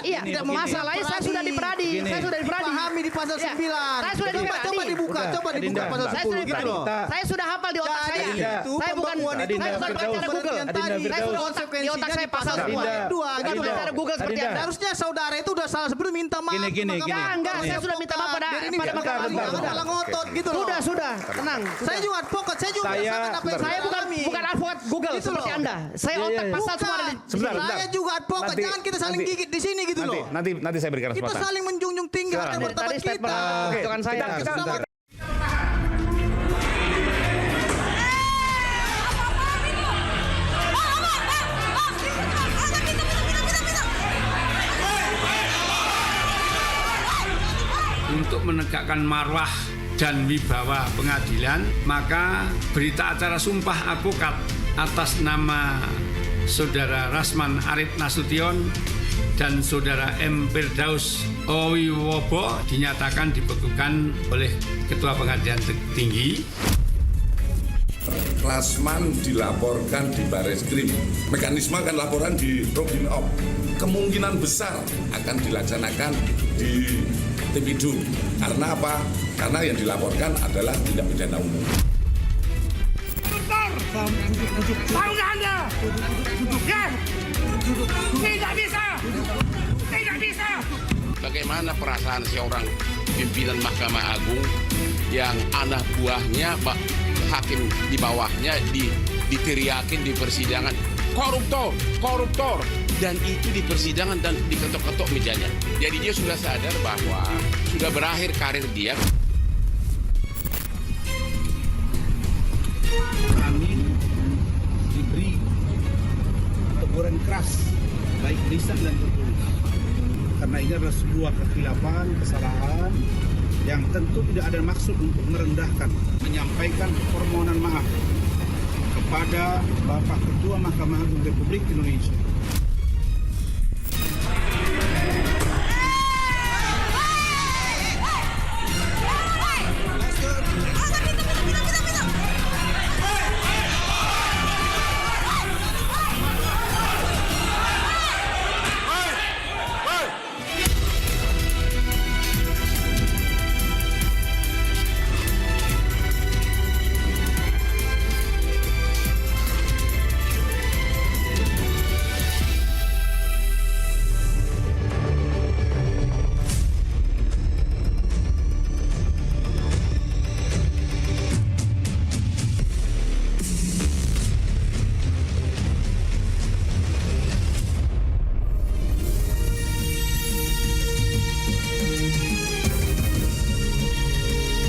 Iya, masalahnya saya sudah diperadi. Saya sudah diperadi. Pahami di pasal 9. Saya sudah diperadi. Coba dibuka pasal 10 gitu loh. Saya sudah hafal di otak saya. Saya bukan baca Google. Saya sudah di otak saya pasal semua. Bukan baca Google seperti Anda. Harusnya saudara itu udah salah sebelum minta maaf. Gini. Enggak, saya sudah minta maaf pada Malah ngotot gitu loh. Sudah, tenang. Saya juga advokat, saya juga merasakan apa yang Saya bukan advokat Google Gitu seperti loh. Anda. Saya otak pasal semua ada di Sebentar. Saya juga advokat, jangan kita saling gigit di sini gitu loh. Nanti saya berikan Kita kesempatan. saling menjunjung tinggi harga martabat tadi statement kita. hitungan saya. Kita- Untuk menegakkan marwah dan wibawa pengadilan, maka berita acara sumpah advokat atas nama Saudara Rasman Arif Nasution dan Saudara M. Firdaus Wiwobo dinyatakan dibekukan oleh Ketua Pengadilan Tinggi. Rasman dilaporkan di Bareskrim. Mekanisme akan laporan di Robin Op. Kemungkinan besar akan dilaksanakan di Tipidum. Karena apa? Karena yang dilaporkan adalah tindak pidana umum. Tahukah Anda? Ya? Tidak bisa! Tidak bisa! Bagaimana perasaan seorang pimpinan Mahkamah Agung yang anak buahnya, hakim di bawahnya diteriakin di persidangan, koruptor, dan itu di persidangan dan diketok-ketok mejanya. Jadi dia sudah sadar bahwa sudah berakhir karir dia. Kami diberi teguran keras, baik lisan dan tertulis. Karena ini adalah sebuah kekhilapan, kesalahan yang tentu tidak ada maksud untuk merendahkan. Menyampaikan permohonan maaf kepada Bapak Ketua Mahkamah Agung Republik Indonesia.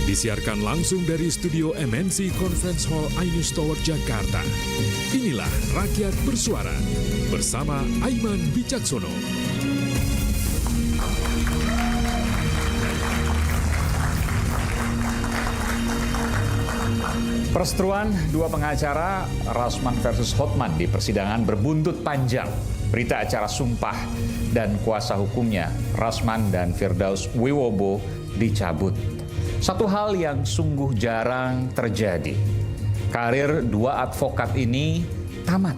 Disiarkan langsung dari studio MNC Conference Hall Ainus Tower, Jakarta. Inilah Rakyat Bersuara bersama Aiman Wicaksono. Perseteruan dua pengacara Rasman versus Hotman di persidangan berbuntut panjang. Berita acara sumpah dan kuasa hukumnya Rasman dan Firdaus Wiwobo dicabut. Satu hal yang sungguh jarang terjadi. Karir dua advokat ini tamat.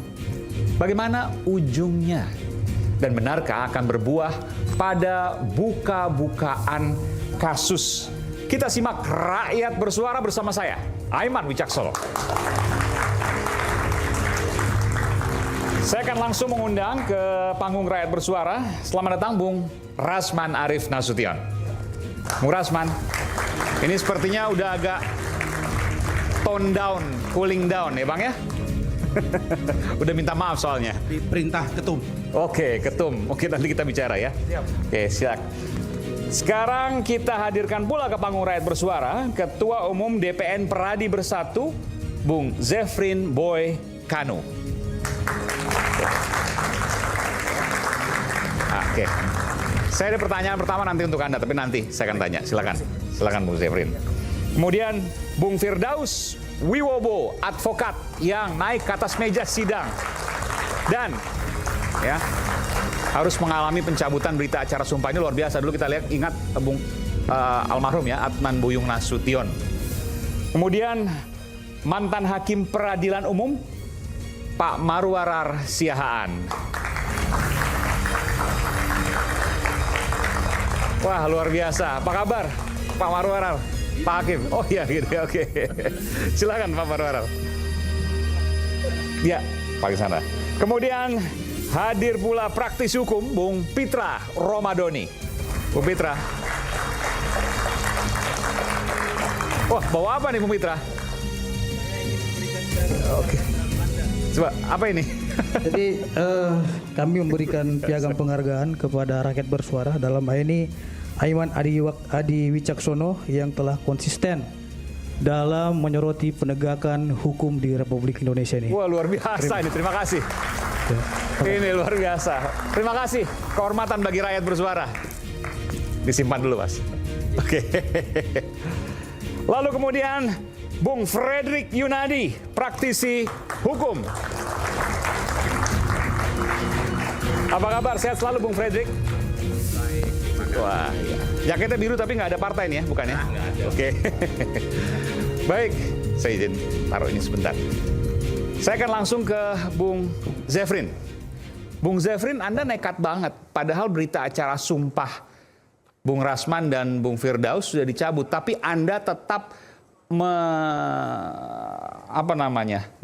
Bagaimana ujungnya? Dan benarkah akan berbuah pada buka-bukaan kasus? Kita simak Rakyat Bersuara bersama saya, Aiman Wicaksono. Saya akan langsung mengundang ke panggung Rakyat Bersuara. Selamat datang Bung Rasman Arif Nasution. Bung Rasman, ini sepertinya udah agak tone down, cooling down ya Bang ya? Udah minta maaf soalnya. Di perintah ketum. Oke, ketum. Oke, nanti kita bicara ya. Siap. Oke, siap. Sekarang kita hadirkan pula ke panggung Rakyat Bersuara Ketua Umum DPN Peradi Bersatu, Bung Zefrin Boy Kanu. Oke. Saya ada pertanyaan pertama nanti untuk Anda, tapi nanti saya akan tanya. Silakan Bung Zefrin. Kemudian Bung Firdaus Wiwobo, advokat yang naik ke atas meja sidang dan ya harus mengalami pencabutan berita acara sumpah. Ini luar biasa. Dulu kita lihat, ingat Bung almarhum ya, Atman Buyung Nasution. Kemudian mantan Hakim Peradilan Umum Pak Marwarar Siahaan. Wah, luar biasa. Apa kabar, Pak Marwarar? Pak Hakim? Oh iya, gitu. Oke. Silakan Pak Marwarar. Ya, Pak Sandra. Kemudian hadir pula praktis hukum Bung Pitra Romadoni. Bung Pitra. Wah, bawa apa nih Bung Pitra? Oke. Coba, apa ini? Jadi kami memberikan piagam penghargaan kepada rakyat bersuara, dalam hal ini Aiman Adi Wicaksono yang telah konsisten dalam menyoroti penegakan hukum di Republik Indonesia ini. Wah, luar biasa ini, terima kasih. Ini luar biasa. Terima kasih, kehormatan bagi rakyat bersuara. Disimpan dulu, Mas. Oke. Lalu kemudian Bung Fredrik Yunadi, praktisi hukum. Apa kabar? Sehat selalu Bung Fredrik? Wah, ya. Jaketnya biru tapi nggak ada partai nih ya, bukan ya? Oke. Baik, saya izin taruh ini sebentar. Saya akan langsung ke Bung Zefrin. Bung Zefrin, Anda nekat banget. Padahal berita acara sumpah Bung Rasman dan Bung Firdaus sudah dicabut, tapi Anda tetap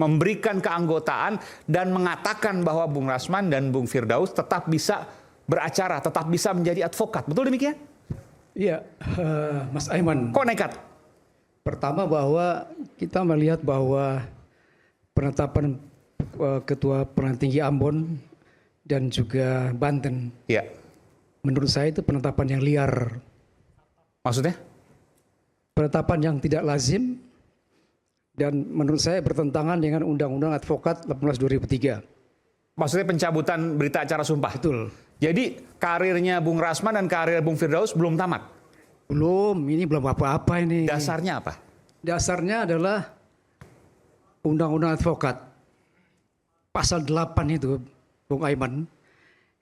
memberikan keanggotaan dan mengatakan bahwa Bung Rasman dan Bung Firdaus tetap bisa beracara, tetap bisa menjadi advokat. Betul demikian? Iya, Mas Aiman. Kok nekat? Pertama bahwa kita melihat bahwa penetapan Ketua Pengadilan Tinggi Ambon dan juga Banten, ya, menurut saya itu penetapan yang liar. Maksudnya? Penetapan yang tidak lazim dan menurut saya bertentangan dengan Undang-Undang Advokat 18/2003. Maksudnya pencabutan berita acara sumpah? Betul. Jadi karirnya Bung Rasman dan karir Bung Firdaus belum tamat? Belum, ini belum apa-apa ini. Dasarnya apa? Dasarnya adalah Undang-Undang Advokat. Pasal 8 itu, Bung Aiman,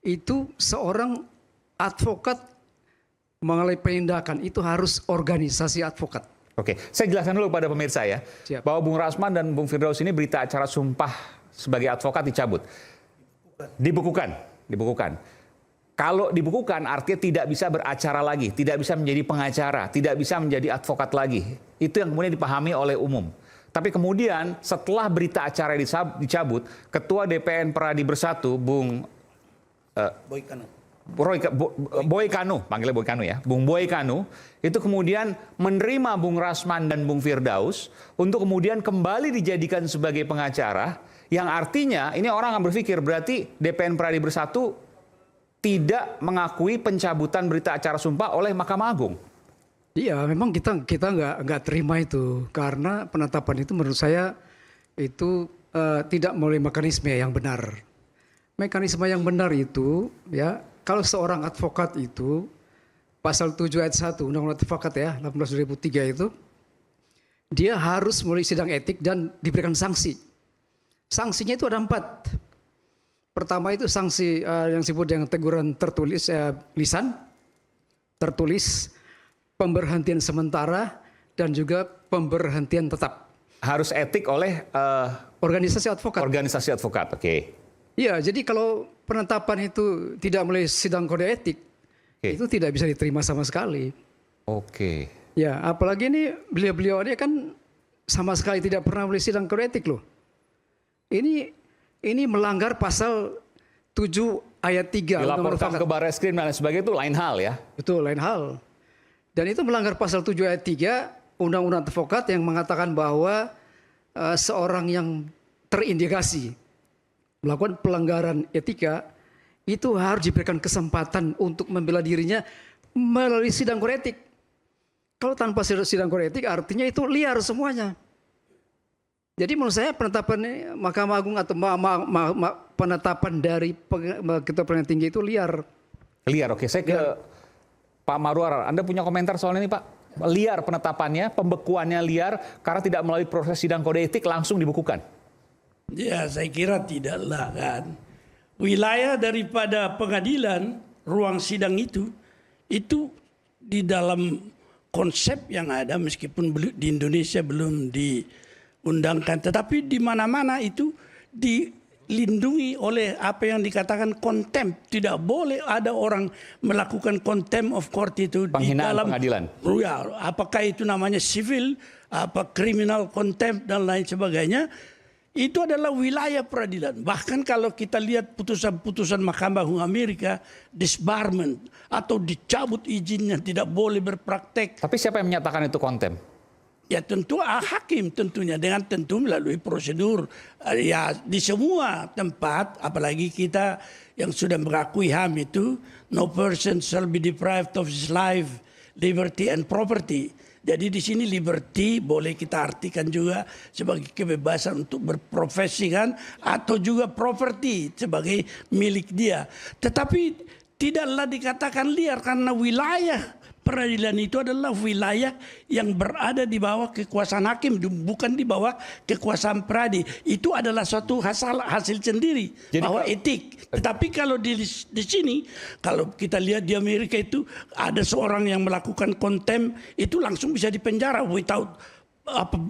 itu seorang advokat mengalami penindakan itu harus organisasi advokat. Oke, saya jelaskan dulu kepada pemirsa ya, Siap. bahwa Bung Rasman dan Bung Firdaus ini berita acara sumpah sebagai advokat dicabut. Dibukukan. Kalau dibukukan artinya tidak bisa beracara lagi, tidak bisa menjadi pengacara, tidak bisa menjadi advokat lagi. Itu yang kemudian dipahami oleh umum. Tapi kemudian setelah berita acara dicabut, Ketua DPN Pradi Bersatu, Bung Boy Kanu, panggilnya Boy Kanu ya, Bung Boy Kanu, itu kemudian menerima Bung Rasman dan Bung Firdaus untuk kemudian kembali dijadikan sebagai pengacara, yang artinya ini orang akan berpikir berarti DPN Pradi Bersatu tidak mengakui pencabutan berita acara sumpah oleh Mahkamah Agung. Iya, memang kita nggak terima itu karena penetapan itu menurut saya itu tidak melalui mekanisme yang benar. Mekanisme yang benar itu ya. Kalau seorang advokat itu, pasal 7 ayat 1 Undang-Undang Advokat ya, 18/2003 itu, dia harus melalui sidang etik dan diberikan sanksi. Sanksinya itu ada 4. Pertama itu sanksi yang disebut dengan teguran tertulis, lisan, tertulis, pemberhentian sementara, dan juga pemberhentian tetap. Harus etik oleh organisasi advokat. Organisasi advokat, oke. Iya, jadi kalau penetapan itu tidak melalui sidang kode etik, itu tidak bisa diterima sama sekali. Oke. Ya, apalagi ini beliau-beliau ini kan sama sekali tidak pernah melalui sidang kode etik loh. Ini melanggar pasal 7 ayat 3. Dilaporkan ke Barreskrim dan lain sebagainya itu lain hal ya? Betul, lain hal. Dan itu melanggar pasal 7 ayat 3 Undang-Undang Advokat yang mengatakan bahwa seorang yang terindikasi melakukan pelanggaran etika itu harus diberikan kesempatan untuk membela dirinya melalui sidang kode etik. Kalau tanpa sidang kode etik artinya itu liar semuanya. Jadi menurut saya penetapan Mahkamah Agung atau penetapan dari Ketua Pengadilan Tinggi itu liar. Liar, oke. Saya ke Pak Marwarar. Anda punya komentar soal ini Pak? Liar penetapannya, pembekuannya liar karena tidak melalui proses sidang kode etik langsung dibekukan. Ya, saya kira tidaklah kan. Wilayah daripada pengadilan, ruang sidang itu di dalam konsep yang ada meskipun di Indonesia belum diundangkan. Tetapi di mana-mana itu dilindungi oleh apa yang dikatakan contempt. Tidak boleh ada orang melakukan contempt of court itu penghinaan di dalam pengadilan. Ya, apakah itu namanya civil, criminal contempt dan lain sebagainya. Itu adalah wilayah peradilan. Bahkan kalau kita lihat putusan-putusan Mahkamah Agung Amerika, disbarment atau dicabut izinnya, tidak boleh berpraktek. Tapi siapa yang menyatakan itu konten? Ya tentu hakim tentunya, dengan tentu melalui prosedur. Ya di semua tempat, apalagi kita yang sudah mengakui HAM itu, no person shall be deprived of his life, liberty and property. Jadi di sini liberty boleh kita artikan juga sebagai kebebasan untuk berprofesi kan, atau juga property sebagai milik dia. Tetapi tidaklah dikatakan liar karena wilayah peradilan itu adalah wilayah yang berada di bawah kekuasaan hakim, bukan di bawah kekuasaan peradi. Itu adalah suatu hasil sendiri. Jadi bahwa etik. Tetapi kalau di sini, kalau kita lihat di Amerika itu ada seorang yang melakukan contempt, itu langsung bisa dipenjara without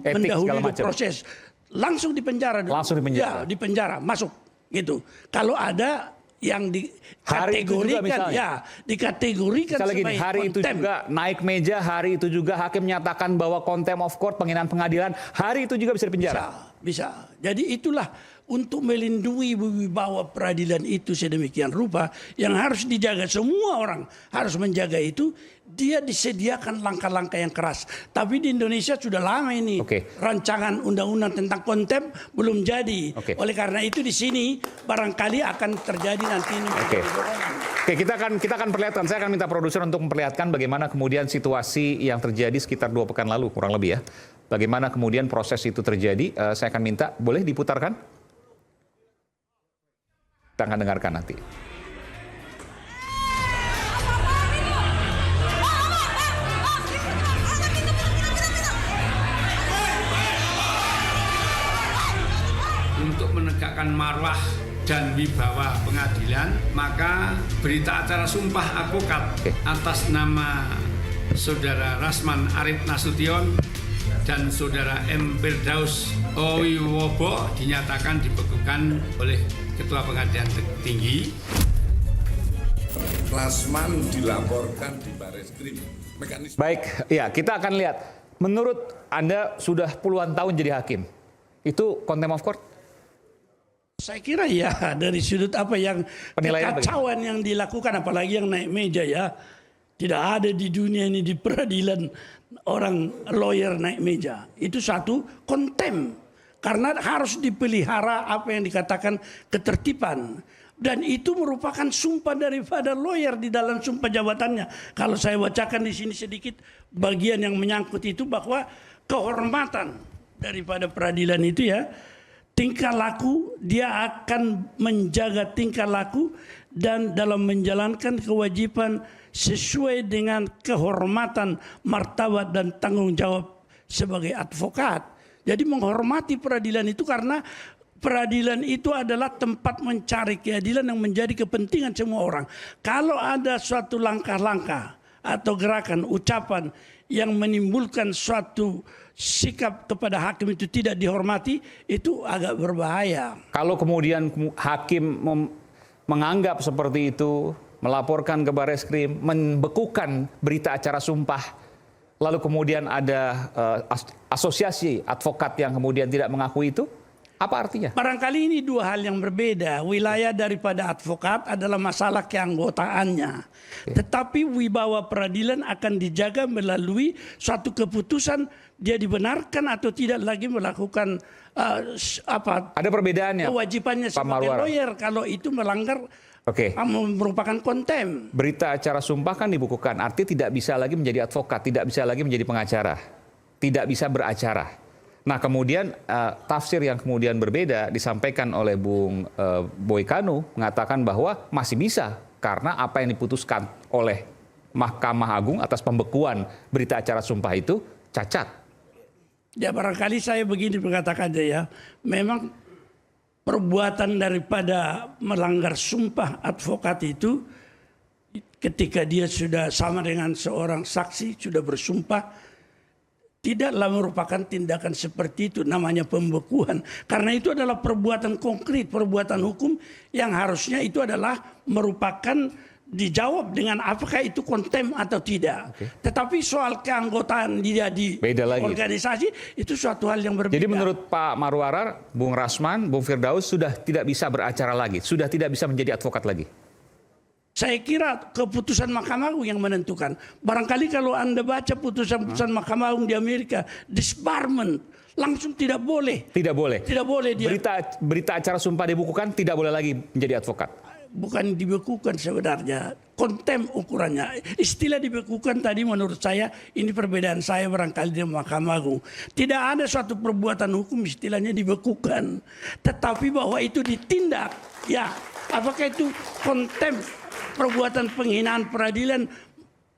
mendahului proses. Langsung dipenjara. Langsung dipenjara. Ya, dipenjara, masuk gitu. Kalau ada yang dikategorikan, ya dikategorikan sebagai hari itu juga naik meja, hari itu juga hakim menyatakan bahwa contempt of court, penghinaan pengadilan, hari itu juga bisa dipenjara. Bisa. Jadi itulah untuk melindungi wibawa peradilan itu sedemikian rupa yang harus dijaga. Semua orang harus menjaga itu. Dia disediakan langkah-langkah yang keras. Tapi di Indonesia sudah lama ini rancangan undang-undang tentang kontempt belum jadi. Oleh karena itu di sini barangkali akan terjadi nanti ini. Oke, kita akan perlihatkan. Saya akan minta produser untuk memperlihatkan bagaimana kemudian situasi yang terjadi sekitar 2 pekan lalu kurang lebih ya. Bagaimana kemudian proses itu terjadi. Saya akan minta, boleh diputarkan? Kita akan dengarkan nanti. Untuk menegakkan marwah dan wibawa pengadilan, maka berita acara sumpah advokat atas nama Saudara Rasman Arif Nasution dan Saudara M. Firdaus Wiwobo dinyatakan dibekukan oleh Ketua Pengadilan Tinggi. Rasman dilaporkan di Bareskrim. Baik, ya kita akan lihat. Menurut Anda sudah puluhan tahun jadi hakim, itu contempt of court? Saya kira ya, dari sudut apa yang kekacauan yang dilakukan, apalagi yang naik meja ya. Tidak ada di dunia ini di peradilan orang lawyer naik meja. Itu satu contempt. Karena harus dipelihara apa yang dikatakan ketertiban. Dan itu merupakan sumpah daripada lawyer di dalam sumpah jabatannya. Kalau saya bacakan di sini sedikit bagian yang menyangkut itu, bahwa kehormatan daripada peradilan itu ya, tingkah laku, dia akan menjaga tingkah laku dan dalam menjalankan kewajiban sesuai dengan kehormatan, martabat dan tanggung jawab sebagai advokat. Jadi menghormati peradilan itu karena peradilan itu adalah tempat mencari keadilan yang menjadi kepentingan semua orang. Kalau ada suatu langkah-langkah atau gerakan, ucapan yang menimbulkan suatu sikap kepada hakim itu tidak dihormati, itu agak berbahaya. Kalau kemudian hakim menganggap seperti itu, melaporkan ke Bareskrim, membekukan berita acara sumpah, lalu kemudian ada asosiasi advokat yang kemudian tidak mengakui itu, apa artinya? Barangkali ini dua hal yang berbeda. Wilayah daripada advokat adalah masalah keanggotaannya. Tetapi wibawa peradilan akan dijaga melalui suatu keputusan dia dibenarkan atau tidak lagi melakukan ada perbedaannya kewajibannya sebagai lawyer kalau itu melanggar merupakan contempt. Berita acara sumpah kan dibukukan, artinya tidak bisa lagi menjadi advokat, tidak bisa lagi menjadi pengacara, tidak bisa beracara. Nah kemudian tafsir yang kemudian berbeda disampaikan oleh Bung Boy Kanu mengatakan bahwa masih bisa karena apa yang diputuskan oleh Mahkamah Agung atas pembekuan berita acara sumpah itu cacat. Ya barangkali saya begini mengatakannya ya, memang perbuatan daripada melanggar sumpah advokat itu ketika dia sudah sama dengan seorang saksi sudah bersumpah, tidaklah merupakan tindakan seperti itu, namanya pembekuan. Karena itu adalah perbuatan konkret, perbuatan hukum yang harusnya itu adalah merupakan dijawab dengan apakah itu konten atau tidak. Tetapi soal keanggotaan dia di organisasi itu suatu hal yang berbeda. Jadi menurut Pak Marwarar, Bung Rasman, Bung Firdaus sudah tidak bisa beracara lagi, sudah tidak bisa menjadi advokat lagi. Saya kira keputusan Mahkamah Agung yang menentukan. Barangkali kalau Anda baca putusan-putusan Mahkamah Agung di Amerika, disbarment langsung tidak boleh. Tidak boleh. Tidak boleh dia. Berita acara sumpah dibekukan tidak boleh lagi menjadi advokat. Bukan dibekukan sebenarnya, konten ukurannya. Istilah dibekukan tadi menurut saya ini perbedaan saya barangkali di Mahkamah Agung. Tidak ada suatu perbuatan hukum istilahnya dibekukan, tetapi bahwa itu ditindak. Ya, apakah itu konten perbuatan penghinaan peradilan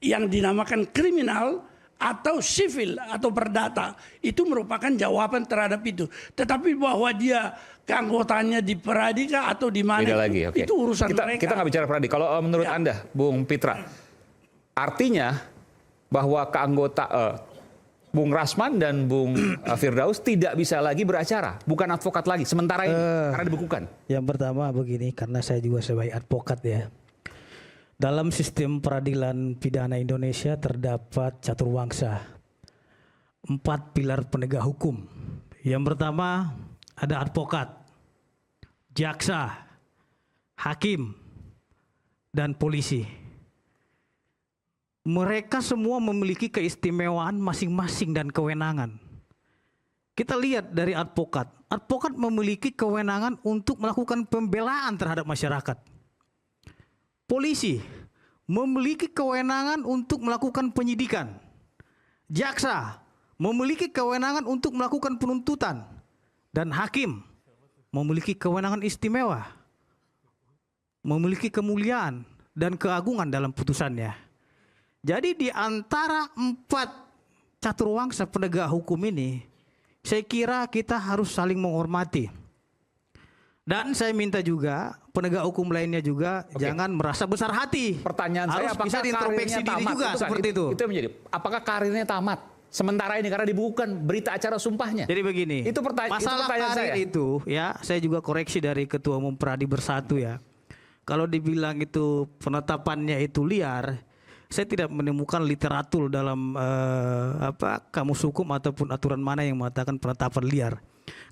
yang dinamakan kriminal atau sivil atau perdata, itu merupakan jawaban terhadap itu. Tetapi bahwa dia keanggotaannya di Peradika atau di mana lagi, itu urusan mereka. Kita nggak bicara Peradi. Kalau menurut Anda, Bung Pitra, artinya bahwa Bung Rasman dan Bung Firdaus tidak bisa lagi beracara, bukan advokat lagi sementara ini karena dibekukan. Yang pertama begini, karena saya juga sebagai advokat ya. Dalam sistem peradilan pidana Indonesia terdapat caturwangsa, 4 pilar penegak hukum. Yang pertama ada advokat, jaksa, hakim, dan polisi. Mereka semua memiliki keistimewaan masing-masing dan kewenangan. Kita lihat dari advokat. Advokat memiliki kewenangan untuk melakukan pembelaan terhadap masyarakat. Polisi memiliki kewenangan untuk melakukan penyidikan. Jaksa memiliki kewenangan untuk melakukan penuntutan. Dan hakim memiliki kewenangan istimewa, memiliki kemuliaan dan keagungan dalam putusannya. Jadi di antara 4 caturwangsa penegak hukum ini, saya kira kita harus saling menghormati. Dan saya minta juga penegak hukum lainnya juga jangan merasa besar hati. Pertanyaan harus saya, apakah bisa diintrospeksi diri juga seperti itu. Itu menjadi, apakah karirnya tamat sementara ini karena dibukukan berita acara sumpahnya? Jadi begini, itu masalah pertanyaan karir saya. itu ya, saya juga koreksi dari Ketua Umum Pradi Bersatu ya. Kalau dibilang itu penetapannya itu liar, saya tidak menemukan literatur dalam kamus hukum ataupun aturan mana yang mengatakan penetapan liar.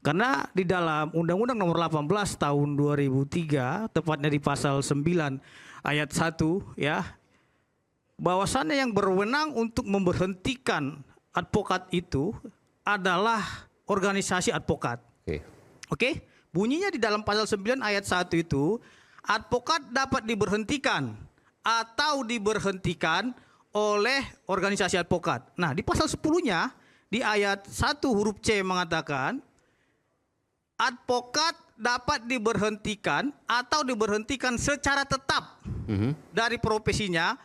Karena di dalam Undang-Undang Nomor 18 Tahun 2003, tepatnya di pasal 9 ayat 1 ya, bahwasannya yang berwenang untuk memberhentikan advokat itu adalah organisasi advokat. Oke? Bunyinya di dalam pasal 9 ayat 1 itu, advokat dapat diberhentikan atau diberhentikan oleh organisasi advokat. Nah, di pasal 10-nya di ayat 1 huruf C mengatakan advokat dapat diberhentikan atau diberhentikan secara tetap dari profesinya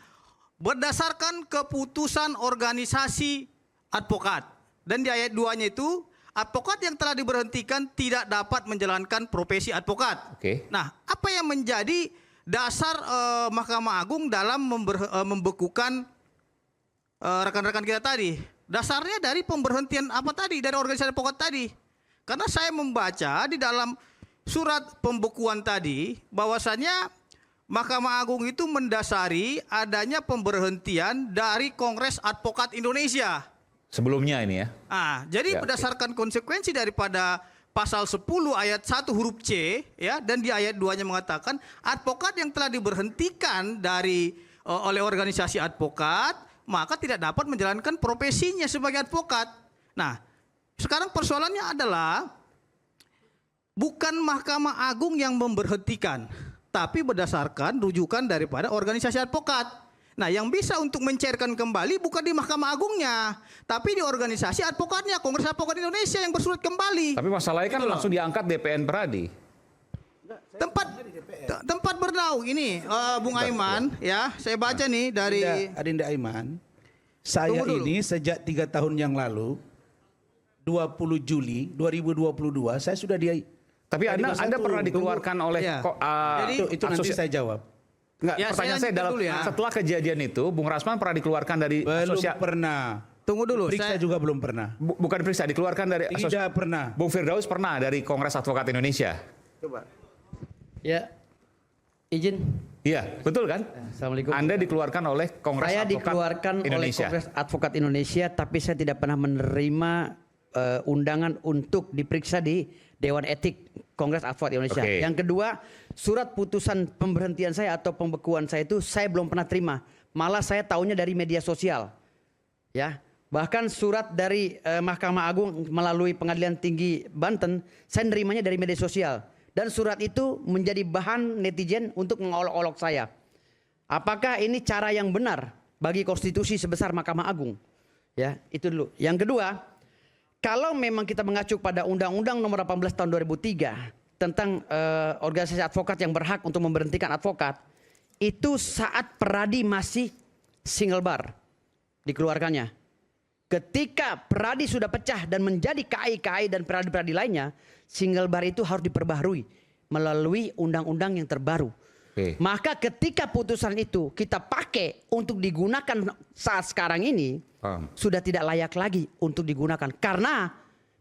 berdasarkan keputusan organisasi advokat. Dan di ayat 2-nya itu, advokat yang telah diberhentikan tidak dapat menjalankan profesi advokat. Nah, apa yang menjadi dasar Mahkamah Agung dalam membekukan rekan-rekan kita tadi? Dasarnya dari pemberhentian apa tadi? Dari organisasi advokat tadi. Karena saya membaca di dalam surat pembekuan tadi bahwasannya Mahkamah Agung itu mendasari adanya pemberhentian dari Kongres Advokat Indonesia. Sebelumnya ini ya. Jadi berdasarkan konsekuensi daripada pasal 10 ayat 1 huruf C ya, dan di ayat 2-nya mengatakan advokat yang telah diberhentikan dari oleh organisasi advokat maka tidak dapat menjalankan profesinya sebagai advokat. Nah, sekarang persoalannya adalah bukan Mahkamah Agung yang memberhentikan, tapi berdasarkan rujukan daripada organisasi advokat. Nah, yang bisa untuk mencairkan kembali bukan di Mahkamah Agungnya, tapi di organisasi advokatnya, Kongres Advokat Indonesia yang bersurat kembali. Tapi masalahnya kan langsung diangkat DPN Pradi. Tempat bernaung ini, Bung Aiman, ya, saya baca nih dari Adinda Aiman. Saya ini sejak 3 tahun yang lalu, 20 Juli 2022, saya sudah Tapi Anda pernah dikeluarkan oleh itu nanti saya jawab. Pertanyaan saya setelah kejadian itu, Bung Rasman pernah dikeluarkan dari belum pernah. Tunggu dulu. Periksa juga belum pernah. Bukan periksa, dikeluarkan dari Tidak pernah. Bung Firdaus pernah dari Kongres Advokat Indonesia. Coba. Ya, izin. Iya, betul kan? Assalamualaikum. Anda dikeluarkan oleh Kongres Saya Advokat dikeluarkan Indonesia. oleh Kongres Advokat Indonesia, tapi saya tidak pernah menerima undangan untuk diperiksa di Dewan Etik Kongres Advokat Indonesia. Oke. Yang kedua, surat putusan pemberhentian saya atau pembekuan saya itu saya belum pernah terima. Malah saya tahunya dari media sosial. Ya, bahkan surat dari Mahkamah Agung melalui Pengadilan Tinggi Banten, saya nerimanya dari media sosial. Dan surat itu menjadi bahan netizen untuk mengolok-olok saya. Apakah ini cara yang benar bagi konstitusi sebesar Mahkamah Agung? Ya, itu dulu. Yang kedua, kalau memang kita mengacu pada Undang-Undang Nomor 18 Tahun 2003 tentang organisasi advokat yang berhak untuk memberhentikan advokat, itu saat Peradi masih single bar dikeluarkannya. Ketika Peradi sudah pecah dan menjadi KAI dan Peradi lainnya, single bar itu harus diperbaharui melalui undang-undang yang terbaru. Maka ketika putusan itu kita pakai untuk digunakan saat sekarang ini, sudah tidak layak lagi untuk digunakan. Karena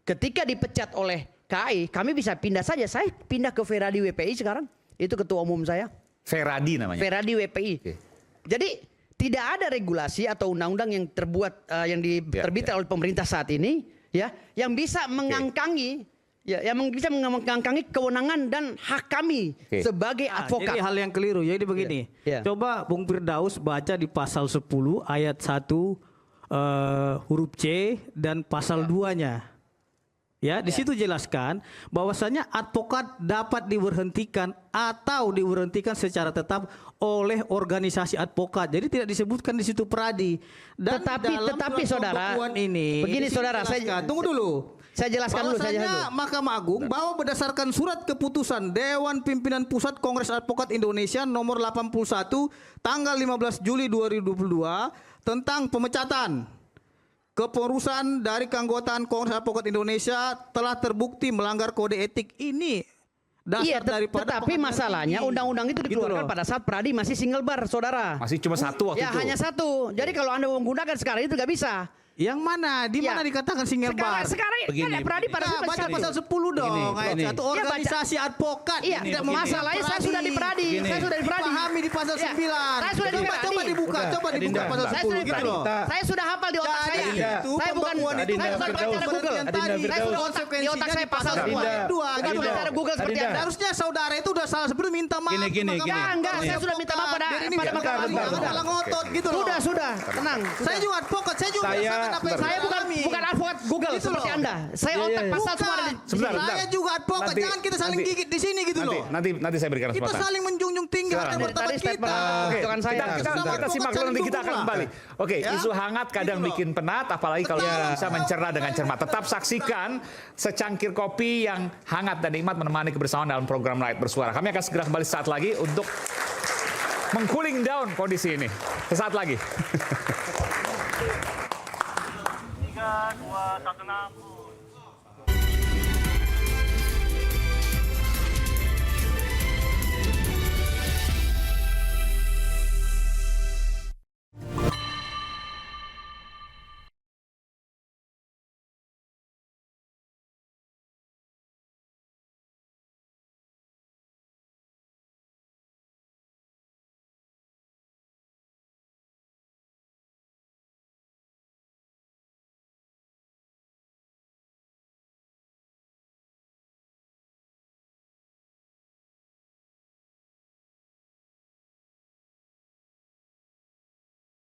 ketika dipecat oleh KAI, kami bisa pindah saja. Saya pindah ke Feradi WPI sekarang. Itu ketua umum saya. Feradi namanya? Feradi WPI. Jadi tidak ada regulasi atau undang-undang yang terbuat yang diterbitkan oleh pemerintah saat ini, ya, yang bisa mengangkangi, ya, yang bisa mengangkangi kewenangan dan hak kami sebagai advokat. Jadi hal yang keliru. Jadi begini, coba Bung Firdaus baca di pasal 10 ayat 1 huruf C dan pasal 2-nya. Ya, di situ jelaskan bahwasanya advokat dapat diberhentikan atau diberhentikan secara tetap oleh organisasi advokat. Jadi tidak disebutkan di situ Peradi. Dan tetapi saudara, ini begini saudara, saya tunggu dulu. Saya jelaskan dulu. Mahkamah Agung bahwa berdasarkan surat keputusan Dewan Pimpinan Pusat Kongres Advokat Indonesia nomor 81 tanggal 15 Juli 2022 tentang pemecatan kepengurusan dari keanggotaan Kongres Advokat Indonesia telah terbukti melanggar kode etik ini. Iya, tetapi masalahnya undang-undang itu dikeluarkan pada saat Peradi masih single bar, saudara. Masih cuma satu waktu itu. Ya, hanya satu. Jadi kalau Anda menggunakan sekarang itu nggak bisa. Yang mana? Di mana dikatakan single bar? Sekarang kan Peradi pada baca pasal 10 dong. Satu organisasi advokat. Iya, masalahnya saya sudah di Peradi. Saya sudah di Peradi. Pahami di pasal 9. Saya sudah di Peradi. Coba dibuka pasal 10 gitu loh. Saya sudah hafal di otak saya. Saya bukan pengacara Google. Saya sudah di otak saya pasal semua. Bukan pengacara Google seperti Anda. Harusnya saudara itu udah salah sebelum minta maaf. Enggak, saya sudah minta maaf pada Mahkamah ngotot gitu loh. Sudah, tenang. Saya juga advokat, saya juga saya bukan advokat Google gitu seperti Anda. Saya otak pasal semua. Saya juga advokat. Jangan kita saling gigit di sini gitu loh. Nanti saya berikan kesempatan. Kita saling menjunjung tinggi harkat martabat kita. Kita simak dulu, nanti kita akan kembali. Oke, isu hangat kadang bikin penat, apalagi kalau bisa mencerna dengan cermat. Tetap saksikan secangkir kopi yang hangat dan nikmat menemani kebersamaan dalam program Rakyat Bersuara. Kami akan segera kembali saat lagi untuk meng-cooling down kondisi ini. Sesaat lagi. 3, 2, 1, 6.